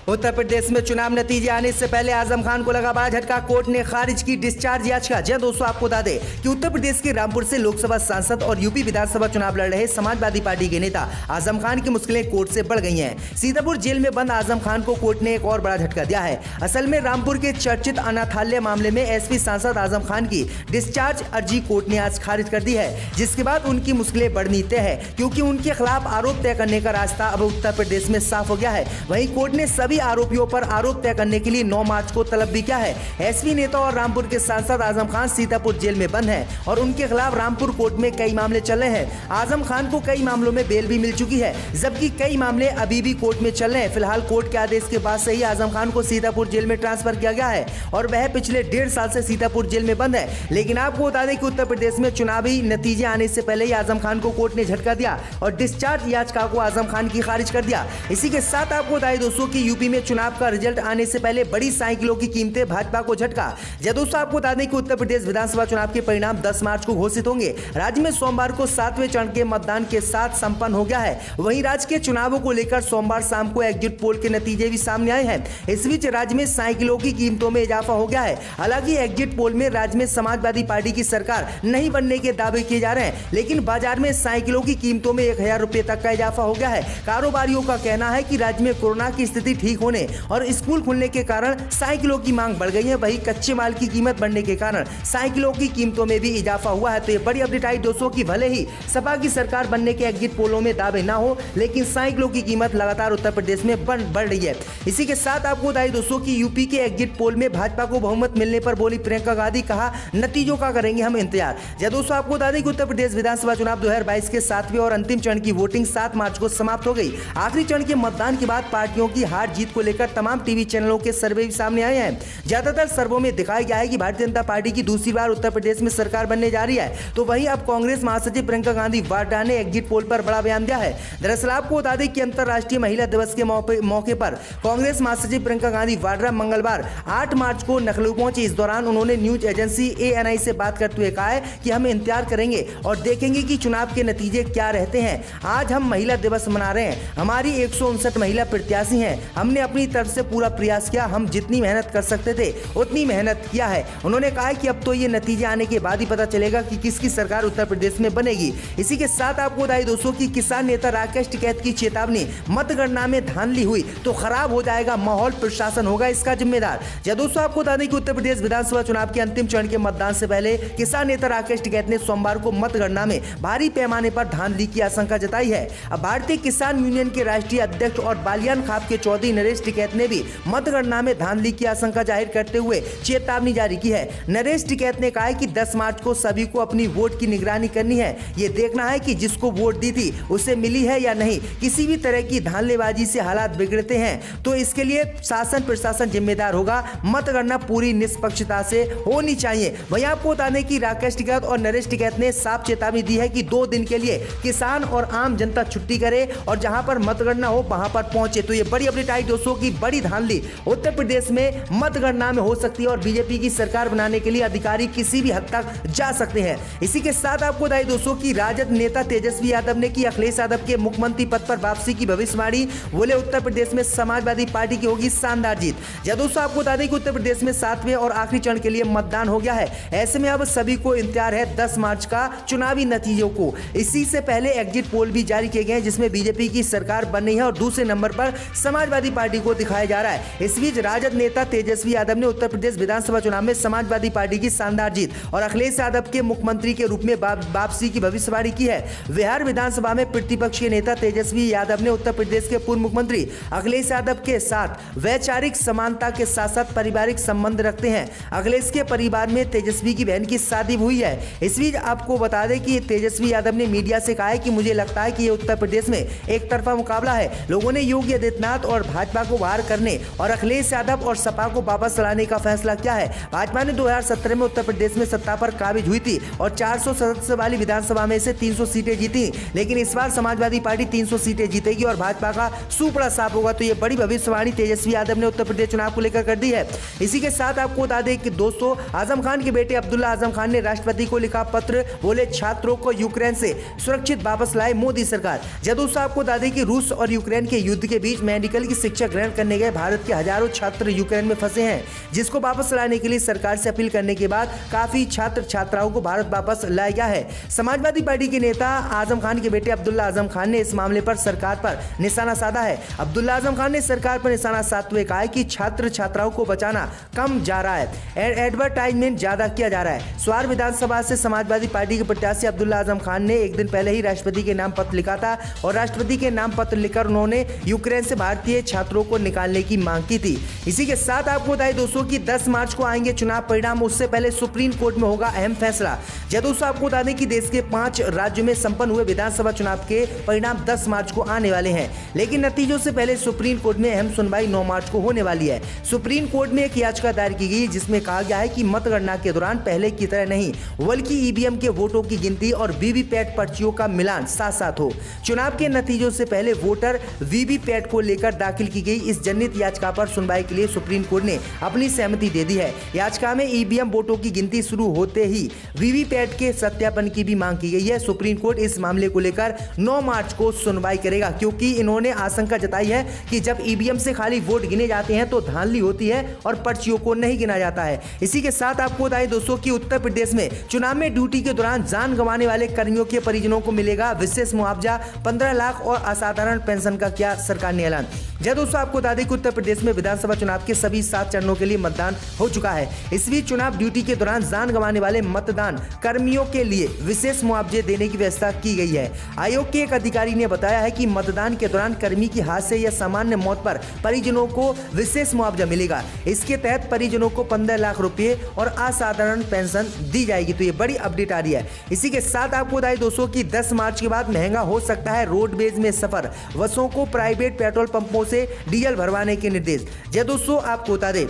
उत्तर प्रदेश में चुनाव नतीजे आने से पहले आजम खान को लगा बड़ा झटका। कोर्ट ने खारिज की डिस्चार्ज याचिका। जी दोस्तों, आपको बता दें कि उत्तर प्रदेश के रामपुर से लोकसभा सांसद और यूपी विधानसभा चुनाव लड़ रहे समाजवादी पार्टी के नेता आजम खान की मुश्किलें कोर्ट से बढ़ गई हैं। सीतापुर जेल में बंद आजम खान को कोर्ट ने एक और बड़ा झटका दिया है। असल में रामपुर के चर्चित अनाथालय मामले में एसपी सांसद आजम खान की डिस्चार्ज अर्जी कोर्ट ने आज खारिज कर दी है, जिसके बाद उनकी मुश्किलें बढ़नी तय है, क्योंकि उनके खिलाफ आरोप तय करने का रास्ता अब उत्तर प्रदेश में साफ हो गया है। वहीं कोर्ट ने सभी आरोपियों पर आरोप तय करने के लिए 9 मार्च को तलब भी किया है। एसपी नेता और रामपुर के सांसद आजम खान सीतापुर जेल में बंद हैं और उनके खिलाफ रामपुर कोर्ट में कई मामले चल रहे हैं। आजम खान को कई मामलों में बेल भी मिल चुकी है, जबकि कई मामले अभी भी कोर्ट में चल रहे हैं। फिलहाल कोर्ट के आदेश के बाद से ही आजम खान को सीतापुर जेल में ट्रांसफर किया गया है और वह पिछले 1.5 साल से सीतापुर जेल में बंद है। लेकिन आपको बता दें कि उत्तर प्रदेश में चुनावी नतीजे आने से पहले ही आजम खान को कोर्ट ने झटका दिया और डिस्चार्ज याचिका को आजम खान की खारिज कर दिया। इसी के साथ आपको बताएं दोस्तों कि यूपी में चुनाव का रिजल्ट आने से पहले बड़ी साइकिलों की कीमतें भाजपा को झटका। जब दोस्तों आपको बता दें कि उत्तर प्रदेश विधानसभा चुनाव के परिणाम 10 मार्च को घोषित होंगे। राज्य में सोमवार को 7वें चरण के मतदान के साथ संपन्न हो गया है। वहीं राज्य के चुनावों को लेकर सोमवार शाम को एग्जिट पोल के नतीजे भी सामने आए हैं। इस बीच राज्य में साइकिलों की कीमतों में इजाफा हो गया है। हालांकि एग्जिट पोल में राज्य में समाजवादी पार्टी की सरकार नहीं बनने के दावे किए जा रहे हैं, लेकिन बाजार में साइकिलों की कीमतों में 1000 रुपए तक का इजाफा हो गया है। कारोबारियों का कहना है कि राज्य में कोरोना की स्थिति ठीक होने और स्कूल खुलने के कारण साइकिलों की मांग बढ़ गई है। वहीं कच्चे माल की कीमत बढ़ने के कारण साइकिलों की कीमतों में भी इजाफा हुआ है। तो ये बड़ी अपडेट आई दोस्तों कि भले ही सपा की सरकार बनने के एग्जिट पोलों में दावे ना हो, लेकिन साइकिलों की कीमत लगातार उत्तर प्रदेश में बढ़ रही है। इसी के साथ आपको बताइए दोस्तों कि यूपी के एग्जिट पोल में भाजपा को बहुमत मिलने पर बोली प्रियंका गांधी, कहा नतीजों का करेंगे हम इंतजार। जब दोस्तों आपको बता दें कि उत्तर प्रदेश विधानसभा चुनाव 2022 के 7वें और अंतिम चरण की वोटिंग 7 मार्च को समाप्त हो गई। आखिरी चरण के मतदान के बाद पार्टियों की हार जीत को लेकर तमाम टीवी चैनलों के सर्वे भी सामने आए हैं। ज्यादातर सर्वे में दिखाया गया है कि भारतीय जनता पार्टी की दूसरी बार उत्तर प्रदेश में सरकार बनने जा रही है। तो वहीं अब कांग्रेस महासचिव प्रियंका गांधी वाड्रा ने एग्जिट पोल पर बड़ा बयान दिया है। दरअसल आपको बता दें कि अंतर्राष्ट्रीय महिला दिवस के मौके पर कांग्रेस महासचिव प्रियंका गांधी वाड्रा मंगलवार 8 मार्च को लखनऊ पहुंची। इस दौरान उन्होंने न्यूज एजेंसी ANI से बात करते हुए कहा है कि हम इंतजार करेंगे और देखेंगे कि चुनाव के नतीजे क्या रहते हैं। आज हम महिला दिवस मना रहे हैं। हमारी 159 महिला प्रत्याशी हैं। हमने अपनी तरफ से पूरा प्रयास किया। हम जितनी मेहनत कर सकते थे उतनी मेहनत किया है। उन्होंने कहा कि अब तो ये नतीजे आने के बाद ही पता चलेगा कि किसकी सरकार उत्तर प्रदेश में बनेगी। इसी के साथ आपको बताइए दोस्तों कि किसान नेता राकेश टिकैत की चेतावनी, मतगणना में धांधली हुई तो खराब हो जाएगा माहौल, प्रशासन होगा इसका जिम्मेदार। जब दोस्तों आपको बता दें कि उत्तर प्रदेश विधानसभा चुनाव के अंतिम चरण के मतदान से पहले किसान नेता राकेश टिकैत ने सोमवार को मतगणना में भारी पैमाने पर धांधली की आशंका जताई है। अब भारतीय किसान यूनियन के राष्ट्रीय अध्यक्ष और बालियान खाप के चौधरी नरेश टिकैत ने भी मतगणना में धांधली की आशंका जाहिर करते हुए चेतावनी जारी की है। नरेश टिकैत ने कहा है कि 10 मार्च को सभी को अपनी वोट की निगरानी करनी है। ये देखना है कि जिसको वोट दी थी उसे मिली है या नहीं। किसी भी तरह की धांधलेबाजी से हालात बिगड़ते हैं तो इसके लिए शासन प्रशासन जिम्मेदार होगा। मतगणना पूरी निष्पक्षता से होनी चाहिए। वहीं आपको बता दें कि राकेश टिकैत और नरेश टिकैत ने साफ चेतावनी दी है कि 2 दिन के लिए किसान और आम जनता छुट्टी करे और जहां पर मतगणना हो वहां पर पहुंचे। तो ये बड़ी अपडेट आई दोस्तों की बड़ी धांधली उत्तर प्रदेश में मतगणना में हो सकती है और बीजेपी की सरकार बनाने के लिए अधिकारी किसी भी हद तक जा सकते हैं। इसी के साथ आपको बताइए दोस्तों की राजद नेता तेजस्वी यादव ने की अखिलेश यादव के मुख्यमंत्री पद पर वापसी की भविष्यवाणी। बोले उत्तर प्रदेश में समाजवादी पार्टी की होगी शानदार जीत। जब दोस्तों आपको बता दें कि उत्तर प्रदेश में 7वें और आखिरी चरण के लिए मतदान हो गया है। ऐसे में अब सभी को इंतजार है 10 मार्च का चुनावी नतीजों को। इसी से पहले एग्जिट पोल भी जारी किए गए हैं जिसमें बीजेपी की सरकार बन रही है और दूसरे नंबर पर समाजवादी पार्टी को दिखाया जा रहा है। इस बीच राजद नेता तेजस्वी यादव ने उत्तर प्रदेश विधानसभा चुनाव में समाजवादी पार्टी की शानदार जीत और अखिलेश यादव के मुख्यमंत्री के रूप में वापसी की भविष्यवाणी की है। बिहार विधानसभा में प्रतिपक्ष के नेता तेजस्वी यादव ने उत्तर प्रदेश के पूर्व मुख्यमंत्री अखिलेश यादव के साथ वैचारिक समानता के साथ साथ पारिवारिक संबंध रखते हैं। अखिलेश के परिवार में तेजस्वी की बहन की शादी हुई है। इस बीच आपको बता दें कि तेजस्वी यादव ने मीडिया से कहा है कि मुझे लगता है कि ये उत्तर प्रदेश में एक तरफा मुकाबला है। लोगों ने योगी आदित्यनाथ और भाजपा को बाहर करने और अखिलेश यादव और सपा को वापस लाने का फैसला किया है। भाजपा ने 2017 में उत्तर प्रदेश में सत्ता पर काबिज हुई थी और 400 सदस्य वाली विधानसभा में से 300 सीटें जीती, लेकिन इस बार समाजवादी पार्टी 300 सीटें जीतेगी और भाजपा का सुपड़ा साफ होगा। तो ये बड़ी भविष्यवाणी तेजस्वी यादव ने उत्तर प्रदेश चुनाव को लेकर कर दी है। इसी के साथ आपको बता दें कि दोस्तों आजम खान के बेटे अब्दुल्ला आजम खान ने राष्ट्रपति को लिखा पत्र। बोले छात्रों को यूक्रेन से सुरक्षित वापस लाए मोदी सरकार। जब दोस्तों आपको बता दें कि रूस और यूक्रेन के युद्ध के बीच मेडिकल की शिक्षा शिक्षा ग्रहण करने गए भारत के हजारों छात्र यूक्रेन में फंसे हैं, जिसको वापस लाने के लिए सरकार से अपील करने के बाद काफी छात्र छात्राओं को भारत वापस लाया गया है। समाजवादी पार्टी के नेता आजम खान के बेटे अब्दुल्ला आजम खान ने इस मामले पर सरकार पर निशाना साधा है। अब्दुल्ला आजम खान ने सरकार पर निशाना साधते हुए कहा है कि छात्र छात्राओं को बचाना कम जा रहा है, एडवर्टाइजमेंट ज्यादा किया जा रहा है। स्वार विधानसभा से समाजवादी पार्टी के प्रत्याशी अब्दुल्ला आजम खान ने एक दिन पहले ही राष्ट्रपति के नाम पत्र लिखा था और राष्ट्रपति के नाम पत्र लिखकर उन्होंने यूक्रेन से भारतीय छात्रों को निकालने की मांग की थी। इसी के साथ आपको बताएं दोस्तों कि 10 मार्च को आएंगे चुनाव परिणाम, उससे पहले सुप्रीम कोर्ट में होगा अहम फैसला। दोस्तों आपको बता दें कि देश के 5 राज्यों में संपन्न हुए विधानसभा चुनाव के परिणाम 10 मार्च को आने वाले हैं, लेकिन नतीजों से पहले सुप्रीम कोर्ट में अहम सुनवाई 9 मार्च को होने वाली है। सुप्रीम कोर्ट में एक याचिका दायर की गई जिसमें कहा गया है कि मतगणना के दौरान पहले की तरह नहीं बल्कि ईवीएम के वोटों की गिनती और वीवीपैट पर्चियों का मिलान साथ साथ हो। चुनाव के नतीजों से पहले वोटर वीवीपैट को लेकर दाखिल की गई इस जनहित याचिका पर सुनवाई के लिए सुप्रीम कोर्ट ने अपनी सहमति दे दी है। याचिका में ईवीएम वोटों की गिनती शुरू होते ही वीवीपैट के सत्यापन की भी मांग की गई है। सुप्रीम कोर्ट इस मामले को लेकर 9 मार्च को सुनवाई करेगा, क्योंकि इन्होंने आशंका जताई है कि जब ईवीएम से खाली वोट गिने जाते हैं तो धांधली होती है और पर्चियों को नहीं गिना जाता है। इसी के साथ आपको बताएं दोस्तों कि उत्तर प्रदेश में चुनाव में ड्यूटी के दौरान जान गंवाने वाले कर्मियों के परिजनों को मिलेगा विशेष मुआवजा 15 लाख और असाधारण पेंशन का किया सरकार ने ऐलान। दोस्तों आपको बता दें कि उत्तर प्रदेश में विधानसभा चुनाव के सभी 7 चरणों के लिए मतदान हो चुका है। इस बीच चुनाव ड्यूटी के दौरान जान गंवाने वाले मतदान कर्मियों के लिए विशेष मुआवजे देने की व्यवस्था की गई है। आयोग के एक अधिकारी ने बताया है कि मतदान के दौरान कर्मी की हादसे या सामान्य मौत पर परिजनों को विशेष मुआवजा मिलेगा। इसके तहत परिजनों को 15 लाख रुपए और असाधारण पेंशन दी जाएगी। तो ये बड़ी अपडेट आ रही है। इसी के साथ आपको बताएं दोस्तों कि 10 मार्च के बाद महंगा हो सकता है रोडवेज में सफर, बसों को प्राइवेट पेट्रोल पंपों से डीजल भरवाने के निर्देश। दोस्तों आपको बता दें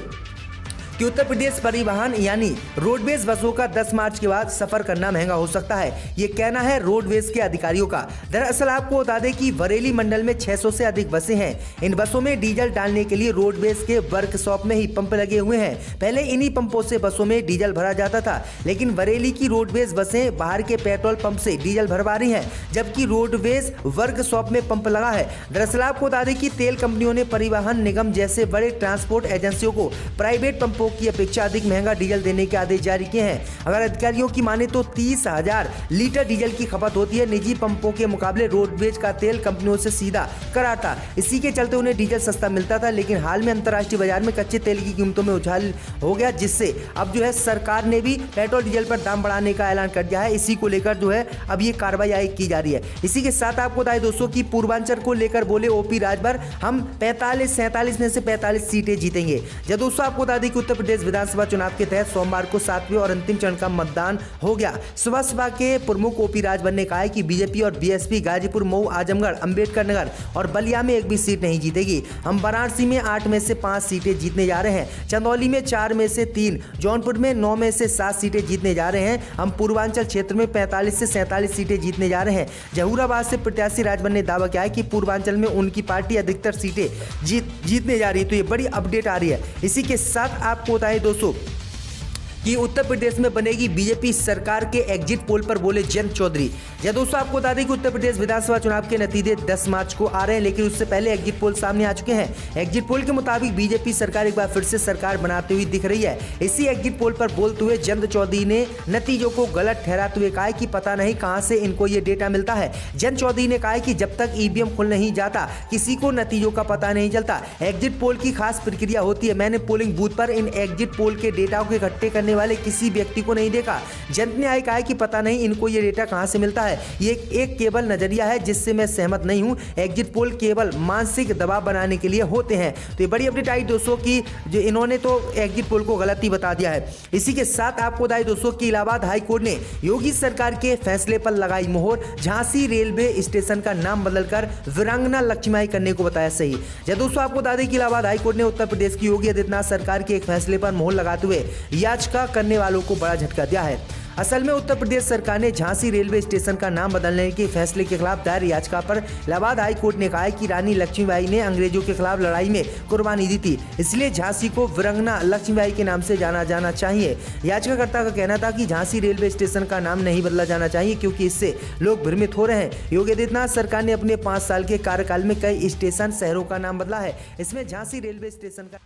कि उत्तर प्रदेश परिवहन यानी रोडवेज बसों का 10 मार्च के बाद सफर करना महंगा हो सकता है, ये कहना है रोडवेज के अधिकारियों का। दरअसल आपको बता दें कि बरेली मंडल में 600 से अधिक बसें हैं। इन बसों में डीजल डालने के लिए रोडवेज के वर्कशॉप में ही पंप लगे हुए हैं। पहले इन्हीं पंपों से बसों में डीजल भरा जाता था, लेकिन बरेली की रोडवेज बसें बाहर के पेट्रोल पंप से डीजल भरवा रही हैं, जबकि रोडवेज वर्कशॉप में पंप लगा है। दरअसल आपको बता दें कि तेल कंपनियों ने परिवहन निगम जैसे बड़े ट्रांसपोर्ट एजेंसियों को प्राइवेट पंपों की अपेक्षा अधिक महंगा डीजल देने के आदेश जारी किए हैं। अगर अधिकारियों की माने तो 30,000 लीटर डीजल की खपत होती है। निजी पंपों के मुकाबले रोडवेज का तेल कंपनियों से सीधा कराता, इसी के चलते उन्हें डीजल सस्ता मिलता था। लेकिन हाल में अंतर्राष्ट्रीय बाजार में कच्चे तेल की कीमतों में उछाल हो गया, जिससे अब सरकार ने भी पेट्रोल डीजल पर दाम बढ़ाने का ऐलान कर दिया है। इसी को लेकर अब ये कार्रवाई की जा रही है। इसी के साथ आपको बताएं दोस्तों कि पूर्वांचल को लेकर बोले ओपी राजभर, हम 47 में से 45 सीटें जीतेंगे। दोस्तों आपको बता दें कि उत्तर प्रदेश विधानसभा चुनाव के तहत सोमवार को 7वें और अंतिम चरण का मतदान हो गया। सपा के प्रमुख ओपी राजभर ने कहा है कि बीजेपी और बीएसपी गाजीपुर, मऊ, आजमगढ़, अंबेडकर नगर और बलिया में एक भी सीट नहीं जीतेगी। हम वाराणसी में 8 में से 5 सीटें जीतने जा रहे हैं, चंदौली में 4 में से 3, जौनपुर में 9 में से 7 सीटें जीतने जा रहे हैं। हम पूर्वांचल क्षेत्र में 45 से 47 सीटें जीतने जा रहे हैं। जहूराबाद से प्रत्याशी राजभर ने दावा किया है कि पूर्वांचल में उनकी पार्टी अधिकतर सीटें जीतने जा रही है। तो ये बड़ी अपडेट आ रही है। इसी के साथ आपको बताएं दोस्तों कि उत्तर प्रदेश में बनेगी बीजेपी सरकार के एग्जिट पोल पर बोले जयंत चौधरी। दोस्तों आपको बता दें कि उत्तर प्रदेश विधानसभा चुनाव के नतीजे 10 मार्च को आ रहे हैं, लेकिन उससे पहले एग्जिट पोल सामने आ चुके हैं। एग्जिट पोल के मुताबिक बीजेपी सरकार एक बार फिर से सरकार बनाते हुए दिख रही है। इसी एग्जिट पोल पर बोलते हुए जयंत चौधरी ने नतीजों को गलत ठहराते हुए कहा कि पता नहीं कहां से इनको ये डेटा मिलता है। जयंत चौधरी ने कहा कि जब तक ईवीएम खुल नहीं जाता किसी को नतीजों का पता नहीं चलता। एग्जिट पोल की खास प्रक्रिया होती है। मैंने पोलिंग बूथ पर इन एग्जिट पोल के डेटा को इकट्ठे करने वाले किसी व्यक्ति को नहीं देखा। जयंत ने आगे कहा कि पता नहीं इनको ये डेटा कहां से मिलता है। ये एक केवल नजरिया है जिससे मैं सहमत नहीं हूं। एग्जिट पोल केवल मानसिक दबाव बनाने के लिए होते हैं। तो ये बड़ी अपडेट आई दोस्तों की जो इन्होंने तो एग्जिट पोल को गलत ही बता दिया है। इसी के साथ आपको बताएं दोस्तों कि इलाहाबाद हाई कोर्ट ने योगी सरकार के फैसले पर लगाई मोहर। झांसी रेलवे स्टेशन का नाम बदलकर वीरांगना लक्ष्मीबाई करने को बताया सही। दोस्तों आपको बता दें कि इलाहाबाद हाई कोर्ट ने उत्तर प्रदेश की योगी आदित्यनाथ सरकार के एक फैसले पर मोहर लगाते हुए याचिका करने वालों को बड़ा झटका दिया है। असल में उत्तर प्रदेश सरकार ने झांसी रेलवे स्टेशन का नाम बदलने के फैसले के खिलाफ दायर याचिका पर इलाहाबाद हाई कोर्ट ने कहा है कि रानी लक्ष्मीबाई ने अंग्रेजों के खिलाफ लड़ाई में कुर्बानी दी थी, इसलिए झांसी को वीरांगना लक्ष्मीबाई के नाम से जाना जाना चाहिए। याचिकाकर्ता का कहना था कि झांसी रेलवे स्टेशन का नाम नहीं बदला जाना चाहिए क्योंकि इससे लोग भ्रमित हो रहे हैं। योगी आदित्यनाथ सरकार ने अपने 5 साल के कार्यकाल में कई स्टेशन शहरों का नाम बदला है, इसमें झांसी रेलवे स्टेशन का